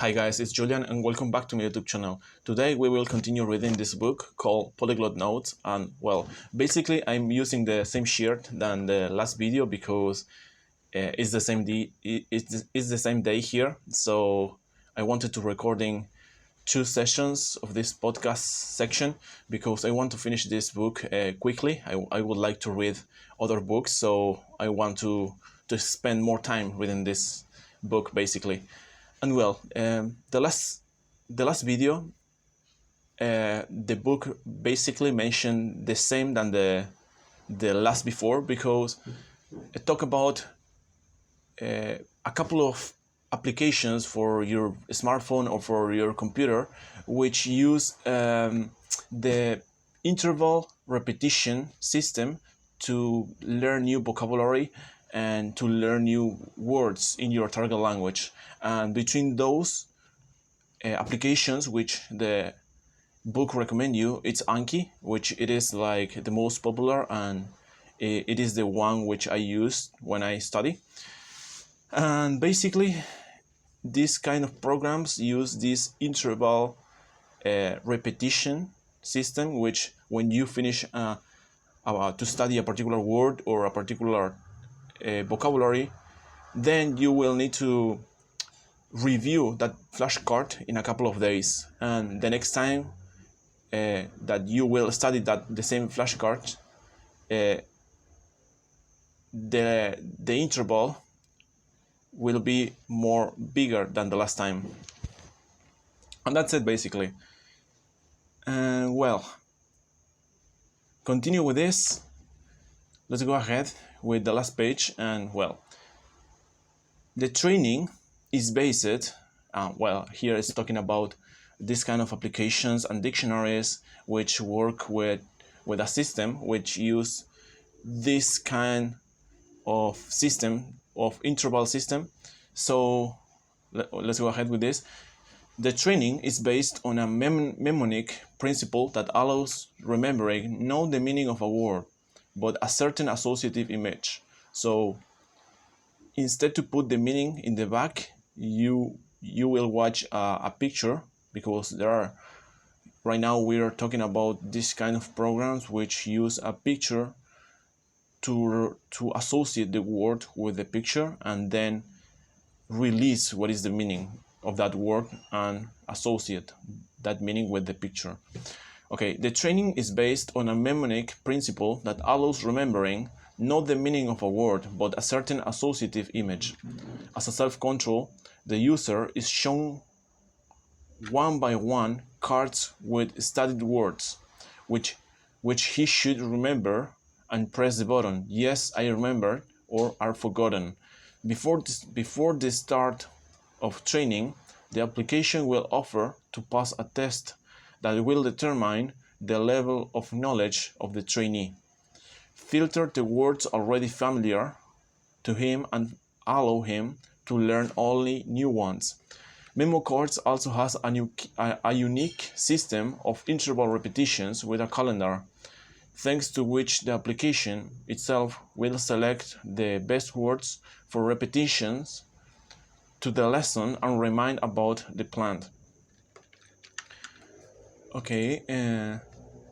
Hi guys, it's Julian and welcome back to my YouTube channel. Today we will continue reading this book called Polyglot Notes, and basically I'm using the same shirt than the last video because it's the same day. It's the same day here, so I wanted to recording two sessions of this podcast section because I want to finish this book quickly. I would like to read other books, so I want to spend more time reading this book basically. And the last video, the book basically mentioned the same than the last before because it talk about a couple of applications for your smartphone or for your computer which use the interval repetition system to learn new vocabulary and to learn new words in your target language. And between those applications which the book recommend you, it's Anki, which it is like the most popular, and it is the one which I use when I study. And basically these kind of programs use this interval repetition system, which when you finish to study a particular word or a particular vocabulary, then you will need to review that flashcard in a couple of days, and the next time that you will study the same flashcard, the interval will be more bigger than the last time. And that's it basically. And continue with this. Let's go ahead with the last page. And the training is based, here it's talking about this kind of applications and dictionaries which work with a system which use this kind of system of interval system. So let's go ahead with this. The training is based on a mnemonic principle that allows remembering not the meaning of a word, but a certain associative image. So instead to put the meaning in the back, you will watch a picture, because there are, right now we are talking about this kind of programs which use a picture to associate the word with the picture and then release what is the meaning of that word and associate that meaning with the picture. Okay, the training is based on a mnemonic principle that allows remembering not the meaning of a word, but a certain associative image. As a self-control, the user is shown one by one cards with studied words, which he should remember, and press the button "Yes, I remember" or "Are forgotten." Before the start of training, the application will offer to pass a test that will determine the level of knowledge of the trainee. Filter the words already familiar to him and allow him to learn only new ones. Memo cards also has a unique system of interval repetitions with a calendar, thanks to which the application itself will select the best words for repetitions to the lesson and remind about the plan. Okay,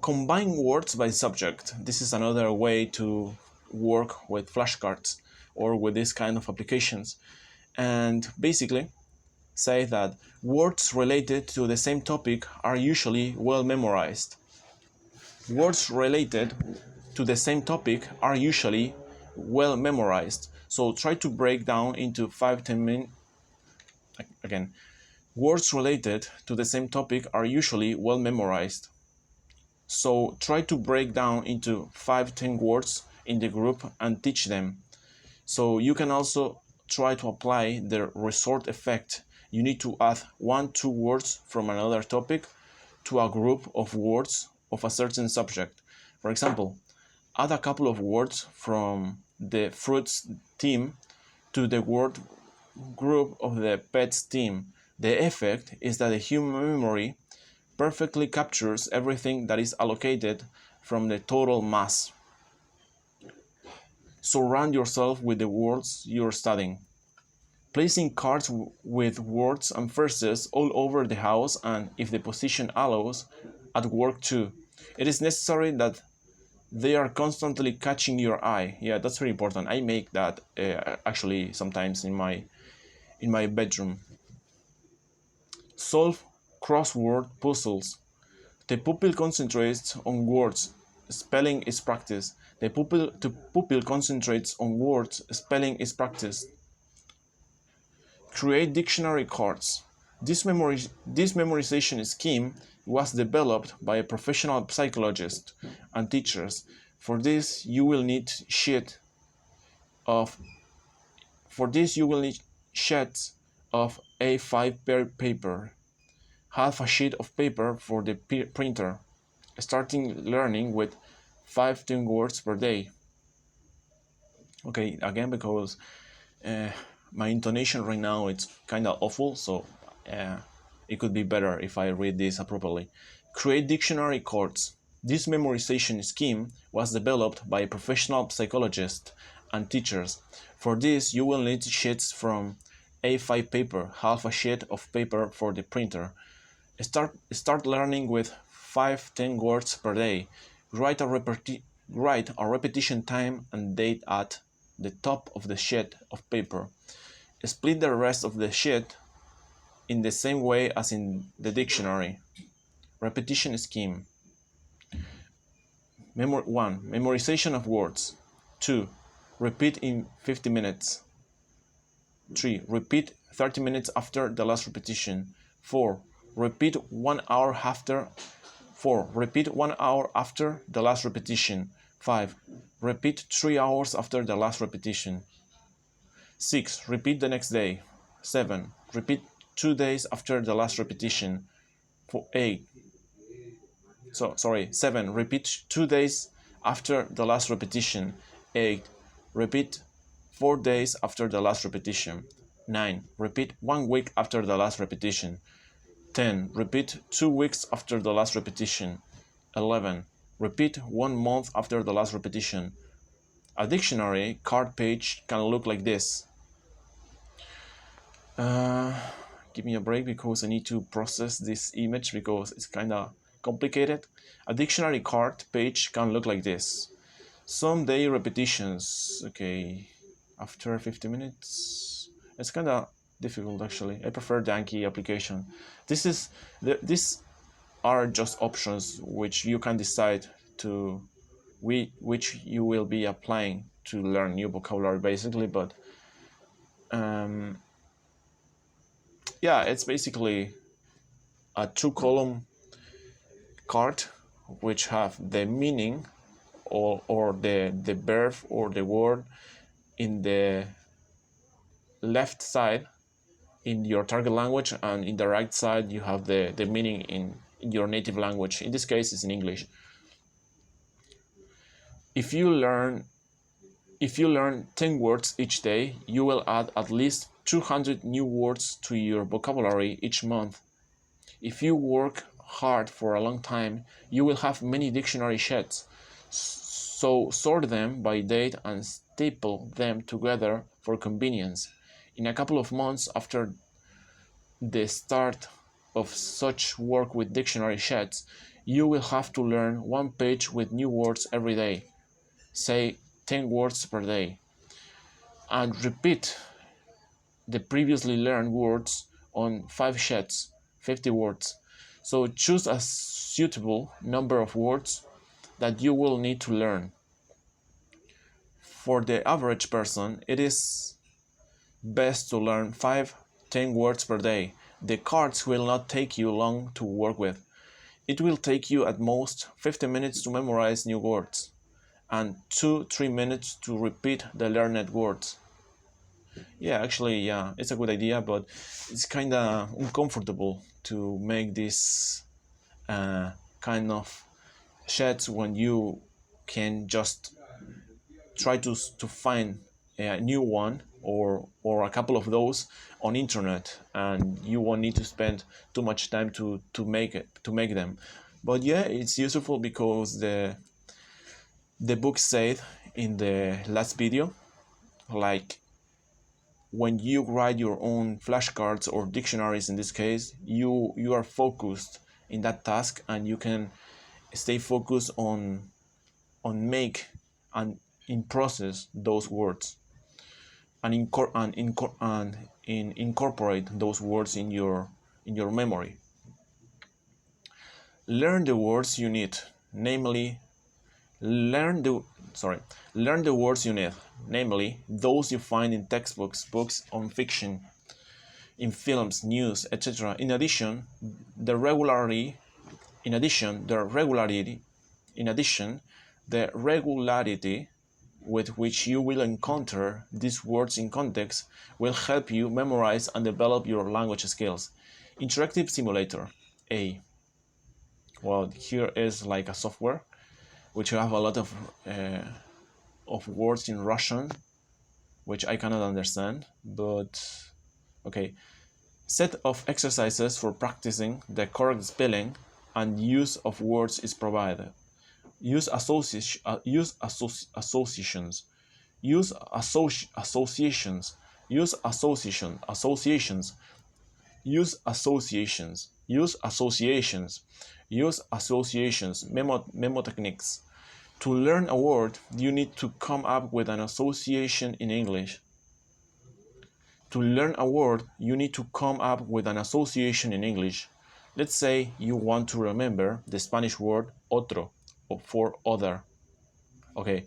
combine words by subject. This is another way to work with flashcards or with this kind of applications. And basically say that words related to the same topic are usually well memorized. Words related to the same topic are usually well memorized. So try to break down into 5-10 minutes. Again, words related to the same topic are usually well memorized. So try to break down into 5-10 words in the group and teach them. So you can also try to apply the resort effect. You need to add 1-2 words from another topic to a group of words of a certain subject. For example, add a couple of words from the fruits team to the word group of the pets team. The effect is that the human memory perfectly captures everything that is allocated from the total mass. Surround yourself with the words you're studying. placing cards with words and phrases all over the house, and if the position allows, at work too. It is necessary that they are constantly catching your eye. Yeah, that's very important. I make that actually sometimes in my bedroom. Solve crossword puzzles. The pupil concentrates on words, spelling is practiced. The pupil concentrates on words, spelling is practiced. Create dictionary cards. This memorization scheme was developed by a professional psychologist and teachers. For this, you will need sheets of A5 paper, half a sheet of paper for the printer, starting learning with 5-10 words per day. Okay, again, because my intonation right now it's kind of awful, so it could be better if I read this properly. Create dictionary cards. This memorization scheme was developed by a professional psychologist and teachers. For this, you will need sheets from A5 paper, half a sheet of paper for the printer. Start learning with 5-10 words per day. Write a repetition time and date at the top of the sheet of paper. Split the rest of the sheet in the same way as in the dictionary. Repetition scheme. 1. Memorization of words. 2. Repeat in 50 minutes. 3. Repeat 30 minutes after the last repetition. 4. Repeat 1 hour after. 4. Repeat 1 hour after the last repetition. 5. Repeat 3 hours after the last repetition. 6. Repeat the next day. 7. Repeat 2 days after the last repetition. 7. Repeat 2 days after the last repetition. 8. Repeat 4 days after the last repetition. 9. Repeat 1 week after the last repetition. 10. Repeat 2 weeks after the last repetition. 11. Repeat 1 month after the last repetition. A dictionary card page can look like this. Give me a break because I need to process this image because it's kind of complicated. A dictionary card page can look like this. Some day repetitions. Okay, after 50 minutes. It's kind of difficult actually. I prefer the Anki application. These are just options which you can decide to which you will be applying to learn new vocabulary basically, but yeah, it's basically a 2-column card which have the meaning or the verb or the word in the left side in your target language, and in the right side you have the meaning in your native language. In this case it's in English. If you learn 10 words each day, you will add at least 200 new words to your vocabulary each month. If you work hard for a long time, you will have many dictionary sheets. So sort them by date and staple them together for convenience. In a couple of months after the start of such work with dictionary sheets, you will have to learn 1 page with new words every day, say 10 words per day, and repeat the previously learned words on 5 sheets, 50 words. So choose a suitable number of words that you will need to learn. For the average person, it is best to learn 5-10 words per day. The cards will not take you long to work with. It will take you at most 50 minutes to memorize new words and 2-3 minutes to repeat the learned words. Yeah, actually, yeah, it's a good idea, but it's kind of uncomfortable to make this kind of sheets when you can just try to find a new one or a couple of those on internet, and you won't need to spend too much time to make them. But yeah, it's useful because the book said in the last video, like when you write your own flashcards or dictionaries, in this case, you are focused in that task, and you can stay focused on make and in process those words, and incorporate those words in your memory. Learn the words you need, namely learn the words you need, namely those you find in textbooks, books on fiction, in films, news, etc. In addition, the regularity with which you will encounter these words in context will help you memorize and develop your language skills. Interactive simulator. Well, here is like a software which have a lot of words in Russian, which I cannot understand, but okay. Set of exercises for practicing the correct spelling and use of words is provided. Use associations. Use associations. Use associations. Use associations. Use associations. Use associations. Use associations. Memo techniques. To learn a word, you need to come up with an association in English. To learn a word, you need to come up with an association in English. Let's say you want to remember the Spanish word otro, or for other. Okay.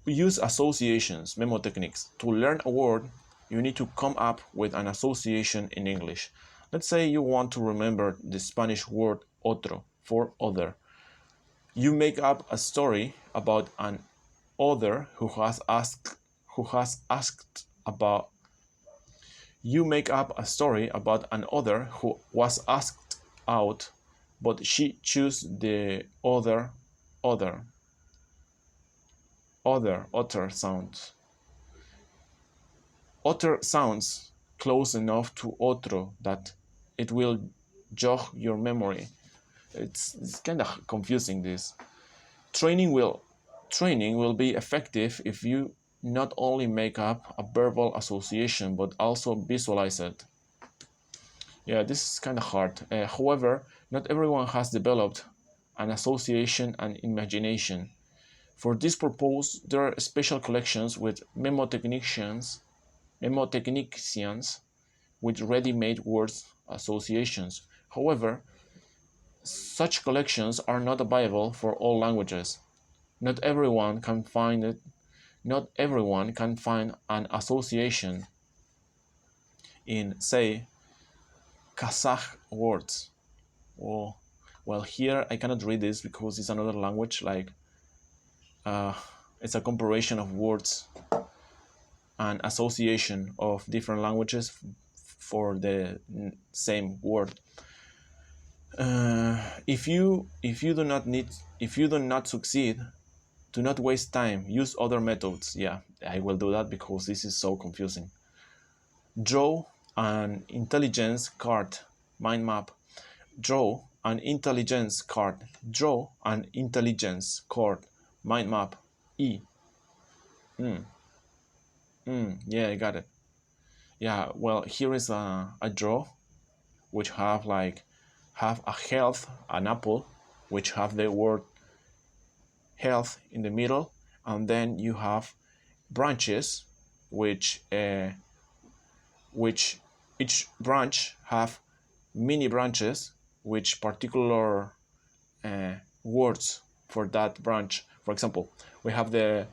Use associations, memo techniques. To learn a word, you need to come up with an association in English. Let's say you want to remember the Spanish word otro, for other. You make up a story about an other who has asked about. You make up a story about an other who was asked out, but she chose the other sounds. Other sounds close enough to otro that it will jog your memory. It's kind of confusing, this. Training will be effective if you not only make up a verbal association but also visualize it. Yeah, this is kind of hard. However, not everyone has developed an association and imagination. For this purpose, there are special collections with mnemotechnicians with ready-made words associations. However, such collections are not available for all languages. Not everyone can find an association in, say, Kazakh words. Well, here I cannot read this because it's another language. Like, it's a comparison of words and association of different languages for the same word. If you do not succeed, do not waste time. Use other methods. Yeah, I will do that because this is so confusing. Draw an intelligence card, mind map. Draw an intelligence card. Draw an intelligence card, mind map. Yeah, I got it. Yeah, well, here is a draw, which have a health, an apple, which have the word health in the middle, and then you have branches, which each branch have mini branches, which particular words for that branch. For example, we have the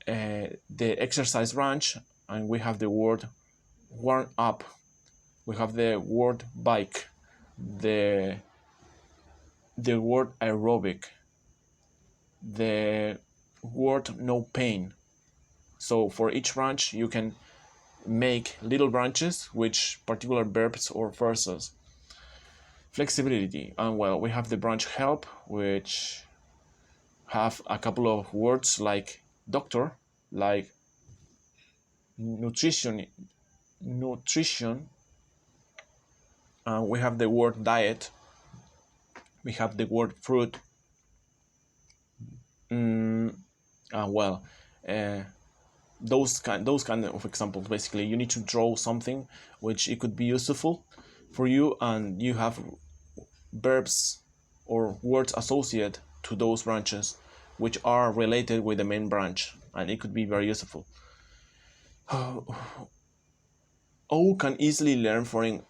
exercise branch, and we have the word warm up. We have the word bike, the word aerobic, the word no pain. So for each branch you can make little branches which particular verbs or phrases. Flexibility, and well, we have the branch help, which have a couple of words like doctor, like nutrition. We have the word diet. We have the word fruit. those kind of examples. Basically, you need to draw something which it could be useful for you, and you have verbs or words associated to those branches which are related with the main branch, and it could be very useful. O can easily learn foreign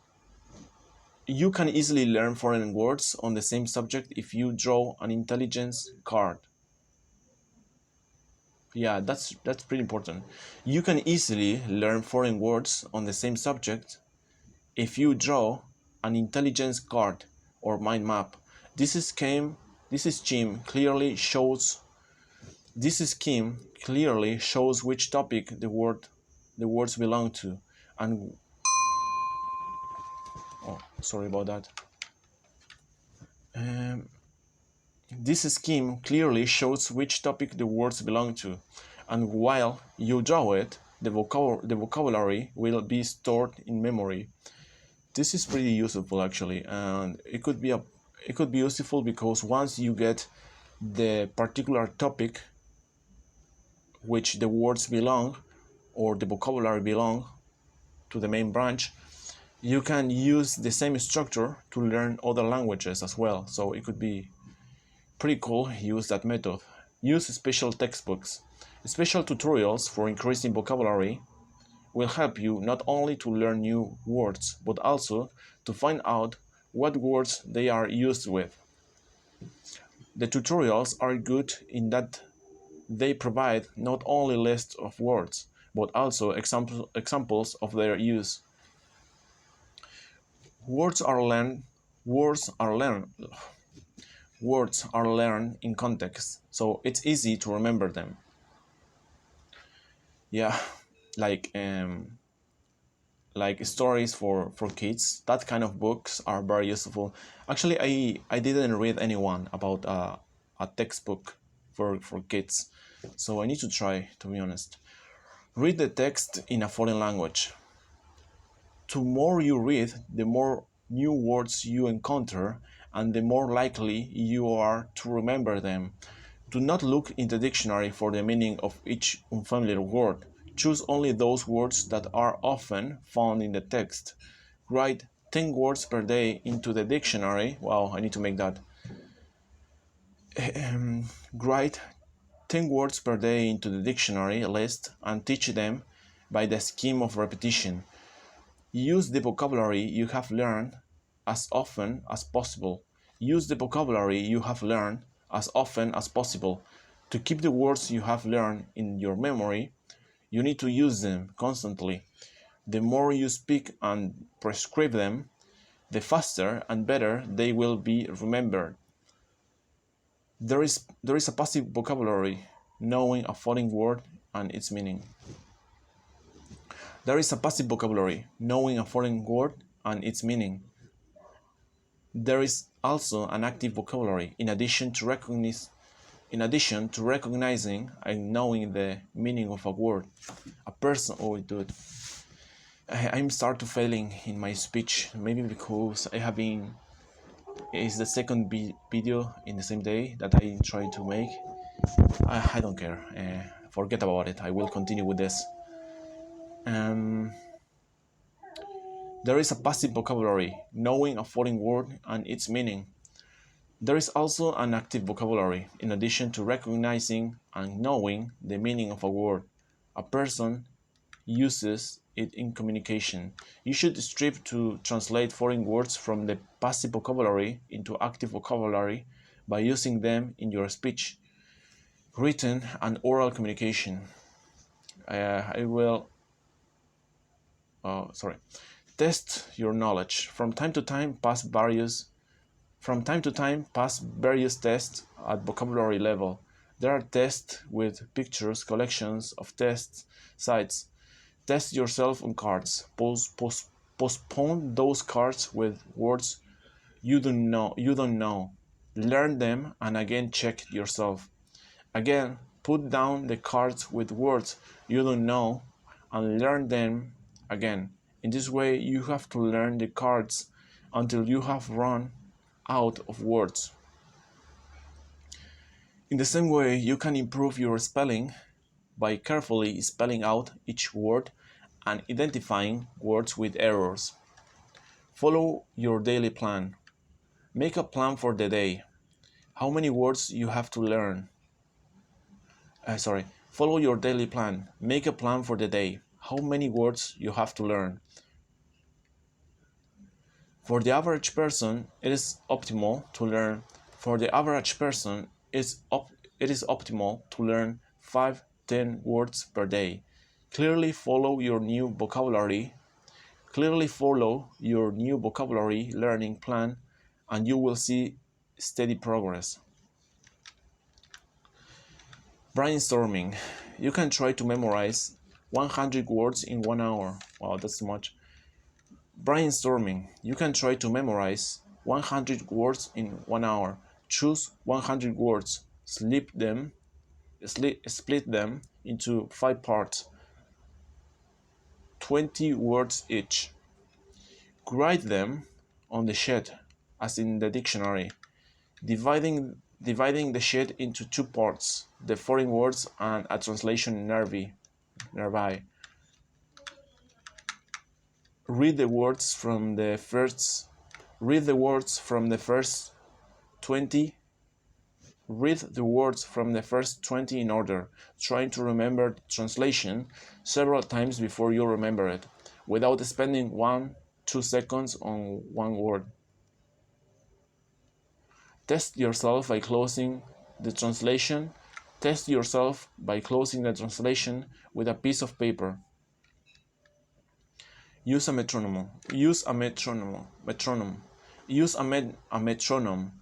You can easily learn foreign words on the same subject if you draw an intelligence card. Yeah, that's pretty important. You can easily learn foreign words on the same subject if you draw an intelligence card or mind map. This scheme clearly shows which topic the words belong to, and oh, sorry about that. This scheme clearly shows which topic the words belong to, and while you draw it, the vocabulary will be stored in memory. This is pretty useful actually, and it could be useful because once you get the particular topic which the words belong or the vocabulary belong to the main branch, you can use the same structure to learn other languages as well. So it could be pretty cool. Use that method. Use special textbooks. Special tutorials for increasing vocabulary will help you not only to learn new words, but also to find out what words they are used with. The tutorials are good in that they provide not only lists of words, but also examples of their use. Words are learned in context, so it's easy to remember them. Yeah, like stories for kids. That kind of books are very useful. Actually, I didn't read anyone about a textbook for kids, so I need to try, to be honest. Read the text in a foreign language. The more you read, the more new words you encounter, and the more likely you are to remember them. Do not look in the dictionary for the meaning of each unfamiliar word. Choose only those words that are often found in the text. Write 10 words per day into the dictionary. Wow, I need to make that. Write 10 words per day into the dictionary list and teach them by the scheme of repetition. Use the vocabulary you have learned as often as possible. Use the vocabulary you have learned as often as possible. To keep the words you have learned in your memory, you need to use them constantly. The more you speak and prescribe them, the faster and better they will be remembered. There is a passive vocabulary, knowing a foreign word and its meaning. There is a passive vocabulary, knowing a foreign word and its meaning. There is also an active vocabulary, in addition to recognizing and knowing the meaning of a word. A person, oh dude, I'm starting to failing in my speech, maybe because it's the second video in the same day that I try to make. I don't care, forget about it, I will continue with this. There is a passive vocabulary, knowing a foreign word and its meaning. There is also an active vocabulary, in addition to recognizing and knowing the meaning of a word. A person uses it in communication. You should strive to translate foreign words from the passive vocabulary into active vocabulary by using them in your speech, written, and oral communication. I will test your knowledge. From time to time, pass various tests at vocabulary level. There are tests with pictures, collections of test sites. Test yourself on cards. Postpone those cards with words you don't know. Learn them and again check yourself. Again, put down the cards with words you don't know and learn them again. In this way, you have to learn the cards until you have run out of words. In the same way, you can improve your spelling by carefully spelling out each word and identifying words with errors. Follow your daily plan. Make a plan for the day. How many words you have to learn? Follow your daily plan. Make a plan for the day. How many words you have to learn? For the average person, it is optimal to learn. For the average person, it is optimal to learn 5-10 words per day. Clearly follow your new vocabulary. Clearly follow your new vocabulary learning plan, and you will see steady progress. Brainstorming. You can try to memorize 100 words in 1 hour. Wow, that's too much. Brainstorming. You can try to memorize 100 words in 1 hour. Choose 100 words. Split them into 5 parts. 20 words each. Write them on the sheet, as in the dictionary, dividing the sheet into 2 parts, the foreign words and a translation nearby. Read the words from the first 20. Read the words from the first 20 in order, trying to remember the translation several times before you remember it, without spending 1-2 seconds on one word. Test yourself by closing the translation. Test yourself by closing the translation with a piece of paper. Use a metronome. Use a metronome. Use a metronome,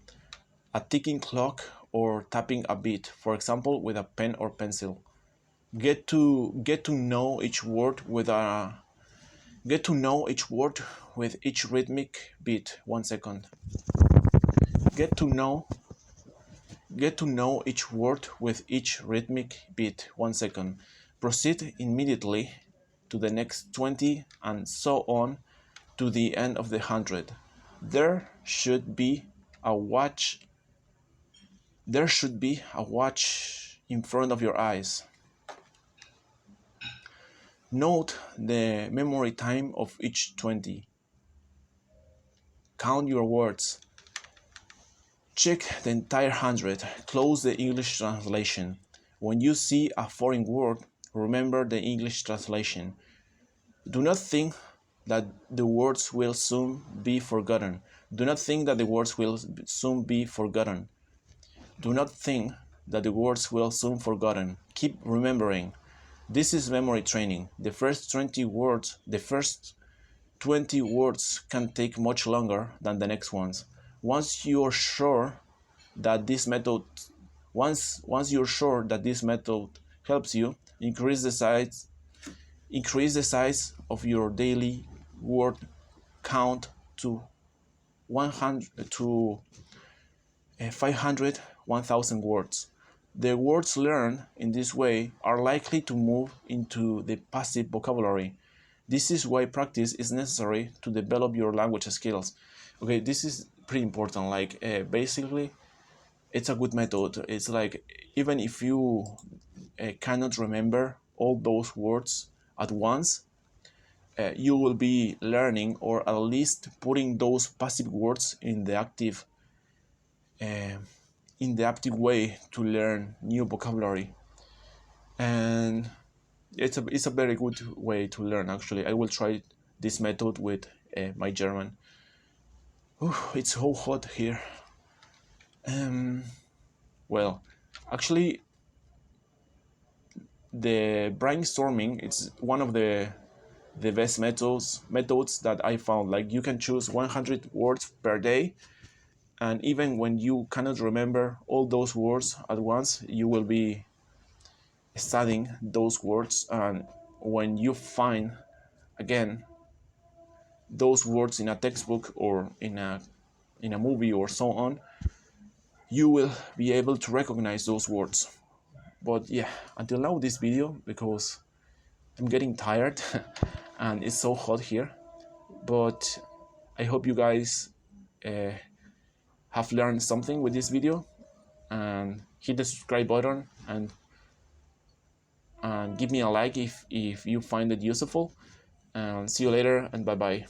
a ticking clock, or tapping a beat, for example, with a pen or pencil. Get to know each word with each rhythmic beat. 1 second. Get to know each word with each rhythmic beat. 1 second. Proceed immediately to the next 20 and so on to the end of the 100. There should be a watch in front of your eyes. Note the memory time of each 20. Count your words. Check the entire 100. Close the English translation. When you see a foreign word, remember the English translation. Do not think that the words will soon be forgotten. Do not think that the words will soon be forgotten. Do not think that the words will soon forgotten. Keep remembering. This is memory training. The first 20 words can take much longer than the next ones. Once you're sure that this method helps you, increase the size of your daily word count to 500, 1000 words. The words learned in this way are likely to move into the passive vocabulary. This is why practice is necessary to develop your language skills. Okay, this is pretty important. Like basically, it's a good method. It's like even if you cannot remember all those words at once, you will be learning or at least putting those passive words in the active way to learn new vocabulary. And it's a very good way to learn. Actually, I will try this method with my German. It's so hot here. Well, actually, the brainstorming it's one of the best methods that I found. Like you can choose 100 words per day, and even when you cannot remember all those words at once, you will be studying those words, and when you find again those words in a textbook or in a movie or so on, you will be able to recognize those words. But yeah, until now this video, because I'm getting tired and it's so hot here, but I hope you guys have learned something with this video, and hit the subscribe button and and give me a like if you find it useful. And see you later, and bye bye.